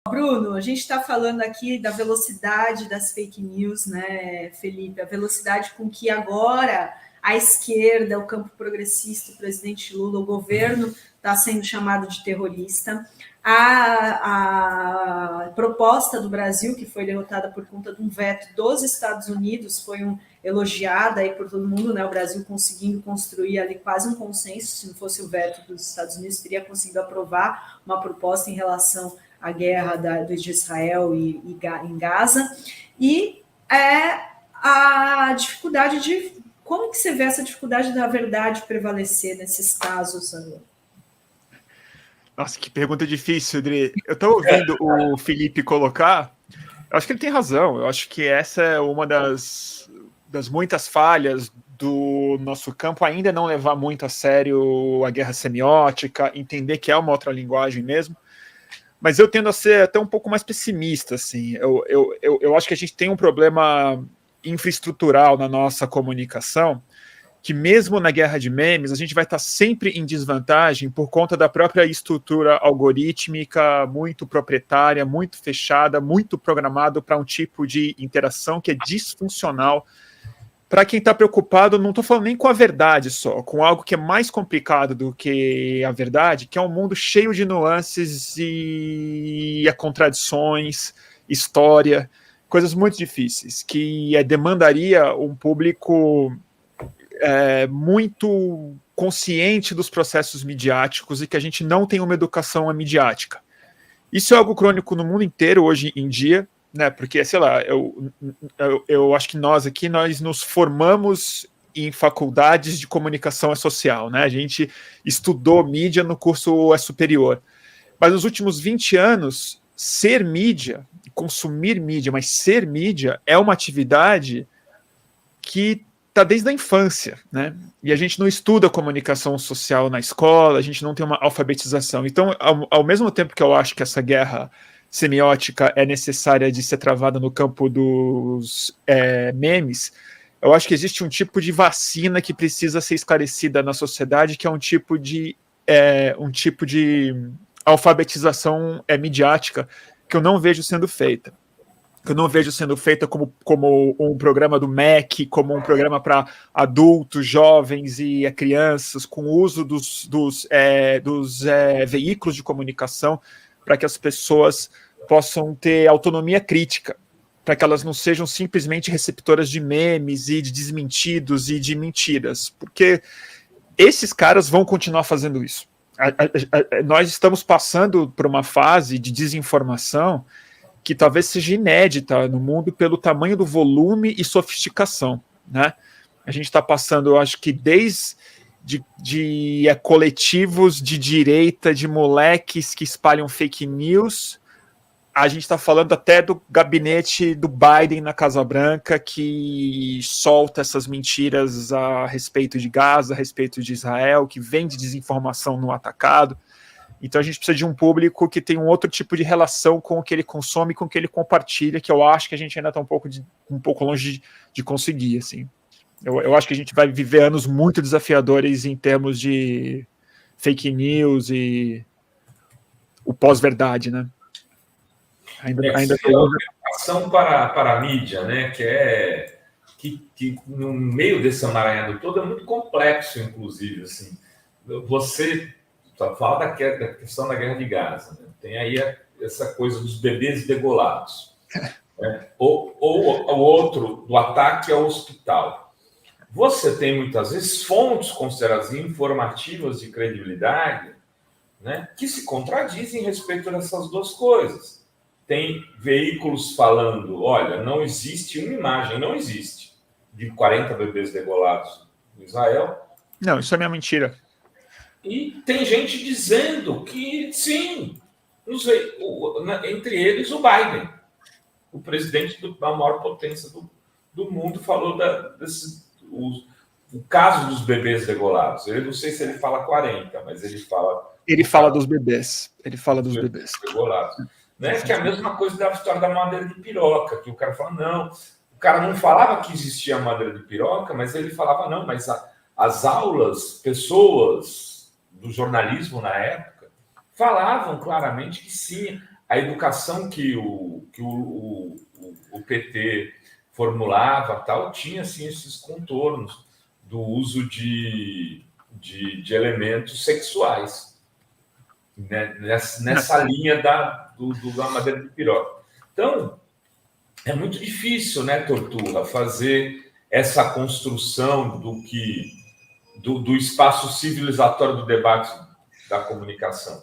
Bruno, a gente está falando aqui da velocidade das fake news, né, Felipe? A velocidade com que agora a esquerda, o campo progressista, o presidente Lula, o governo está sendo chamado de terrorista. A proposta do Brasil, que foi derrotada por conta de um veto dos Estados Unidos, foi elogiada aí por todo mundo, né? O Brasil conseguindo construir ali quase um consenso. Se não fosse o veto dos Estados Unidos, teria conseguido aprovar uma proposta em relação à guerra de Israel em Gaza. E a dificuldade de... Como que você vê essa dificuldade da verdade prevalecer nesses casos, André? Nossa, que pergunta difícil, Adri. Eu estava ouvindo o Felipe colocar, eu acho que ele tem razão, eu acho que essa é uma das muitas falhas do nosso campo, ainda não levar muito a sério a guerra semiótica, entender que é uma outra linguagem mesmo, mas eu tendo a ser até um pouco mais pessimista, assim. Eu acho que a gente tem um problema infraestrutural na nossa comunicação, que mesmo na guerra de memes, a gente vai estar sempre em desvantagem por conta da própria estrutura algorítmica muito proprietária, muito fechada, muito programado para um tipo de interação que é disfuncional. Para quem está preocupado, não estou falando nem com a verdade só, com algo que é mais complicado do que a verdade, que é um mundo cheio de nuances e contradições, história, coisas muito difíceis, que demandaria um público muito consciente dos processos midiáticos e que a gente não tem uma educação midiática. Isso é algo crônico no mundo inteiro hoje em dia, né? Porque, sei lá, eu acho que nós aqui, nós nos formamos em faculdades de comunicação social, né? A gente estudou mídia no curso superior. Mas nos últimos 20 anos, ser mídia, consumir mídia, mas ser mídia é uma atividade que está desde a infância, né? E a gente não estuda comunicação social na escola, a gente não tem uma alfabetização. Então, ao mesmo tempo que eu acho que essa guerra semiótica é necessária de ser travada no campo dos memes, eu acho que existe um tipo de vacina que precisa ser esclarecida na sociedade, que é um tipo de alfabetização midiática que eu não vejo sendo feita. Que eu não vejo sendo feita como um programa do MEC, como um programa para adultos, jovens e crianças, com o uso dos veículos de comunicação para que as pessoas possam ter autonomia crítica, para que elas não sejam simplesmente receptoras de memes e de desmentidos e de mentiras, porque esses caras vão continuar fazendo isso. Nós estamos passando por uma fase de desinformação que talvez seja inédita no mundo pelo tamanho do volume e sofisticação, né? A gente está passando, eu acho que desde coletivos de direita, de moleques que espalham fake news, a gente está falando até do gabinete do Biden na Casa Branca, que solta essas mentiras a respeito de Gaza, a respeito de Israel, que vende desinformação no atacado. Então a gente precisa de um público que tem um outro tipo de relação com o que ele consome, com o que ele compartilha, que eu acho que a gente ainda está um pouco longe de conseguir, assim. Eu acho que a gente vai viver anos muito desafiadores em termos de fake news e o pós-verdade, né? Ainda tem uma orientação para a mídia, né? Que no meio desse emaranhado todo é muito complexo, inclusive, assim. Você fala da questão da guerra de Gaza, né? Tem aí essa coisa dos bebês degolados, né? Ou o outro, do ataque ao hospital. Você tem muitas vezes fontes consideradas informativas de credibilidade, né, que se contradizem a respeito dessas duas coisas. Tem veículos falando, olha, não existe uma imagem, não existe, de 40 bebês degolados em Israel. Não, isso é minha mentira. E tem gente dizendo que sim, entre eles o Biden, o presidente da maior potência do mundo, falou o caso dos bebês degolados. Eu não sei se ele fala 40, mas ele fala... Ele fala dos bebês. Ele fala dos bebês. Degolados. Né? Que é a mesma coisa da história da madeira de piroca, que o cara fala, não, o cara não falava que existia madeira de piroca, mas ele falava, não, mas as aulas, pessoas do jornalismo na época, falavam claramente que sim, a educação que o PT formulava, tal, tinha assim, esses contornos do uso de elementos sexuais, né? Nessa linha da madeira de piroca. Então, é muito difícil, né, Torturra, fazer essa construção do espaço civilizatório do debate da comunicação,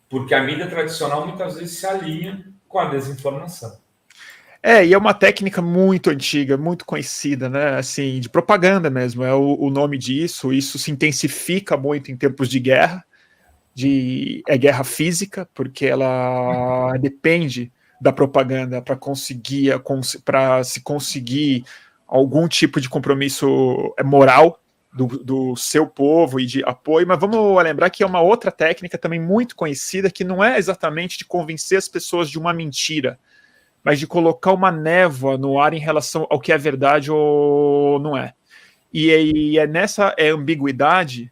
porque a mídia tradicional muitas vezes se alinha com a desinformação. E é uma técnica muito antiga, muito conhecida, né? Assim, de propaganda mesmo, é o nome disso. Isso se intensifica muito em tempos de guerra, é guerra física, porque ela depende da propaganda para se conseguir algum tipo de compromisso moral do seu povo e de apoio. Mas vamos lembrar que é uma outra técnica também muito conhecida, que não é exatamente de convencer as pessoas de uma mentira, mas de colocar uma névoa no ar em relação ao que é verdade ou não é. E é nessa ambiguidade,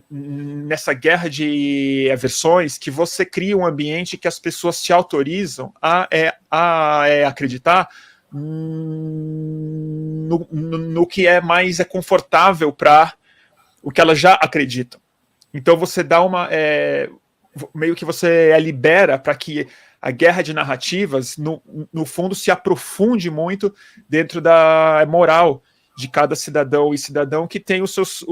nessa guerra de aversões, que você cria um ambiente que as pessoas se autorizam a acreditar no que é mais confortável para o que elas já acreditam. Então você dá meio que você libera para que a guerra de narrativas, no fundo, se aprofunde muito dentro da moral de cada cidadão e cidadão que tem os seus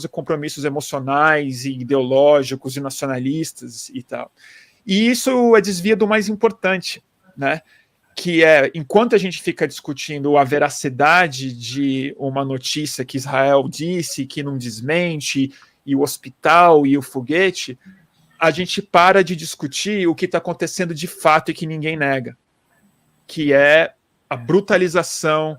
compromissos emocionais e ideológicos e nacionalistas e tal. E isso desvia do mais importante, né? Que é, enquanto a gente fica discutindo a veracidade de uma notícia que Israel disse, que não desmente, e o hospital e o foguete, a gente para de discutir o que está acontecendo de fato e que ninguém nega, que é a brutalização,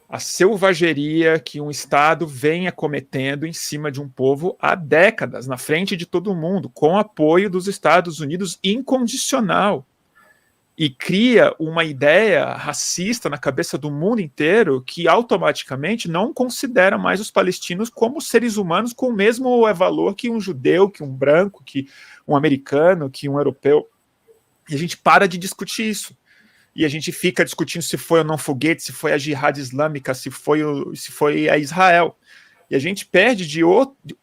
a selvageria que um Estado vem cometendo em cima de um povo há décadas, na frente de todo mundo, com apoio dos Estados Unidos incondicional. E cria uma ideia racista na cabeça do mundo inteiro que automaticamente não considera mais os palestinos como seres humanos com o mesmo valor que um judeu, que um branco, que um americano, que um europeu. E a gente para de discutir isso. E a gente fica discutindo se foi ou não foguete, se foi a Jihad Islâmica, se foi a Israel. E a gente perde de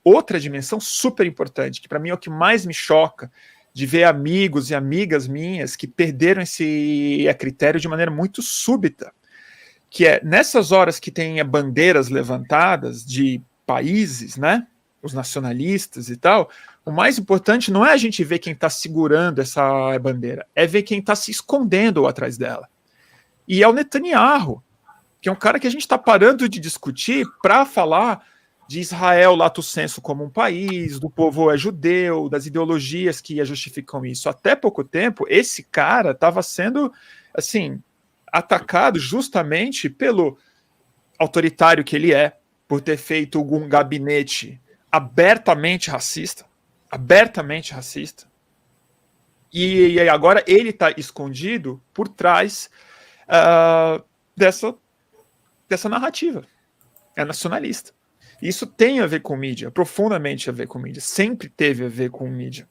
outra dimensão super importante, que para mim é o que mais me choca, de ver amigos e amigas minhas que perderam esse critério de maneira muito súbita, que é nessas horas que tem bandeiras levantadas de países, né, os nacionalistas e tal, o mais importante não é a gente ver quem está segurando essa bandeira, é ver quem está se escondendo atrás dela. E é o Netanyahu, que é um cara que a gente está parando de discutir para falar de Israel lato sensu como um país, do povo judeu, das ideologias que justificam isso. Até pouco tempo, esse cara estava sendo, assim, atacado justamente pelo autoritário que ele é, por ter feito um gabinete abertamente racista, e agora ele está escondido por trás dessa narrativa. É nacionalista. Isso tem a ver com mídia, profundamente a ver com mídia, sempre teve a ver com mídia.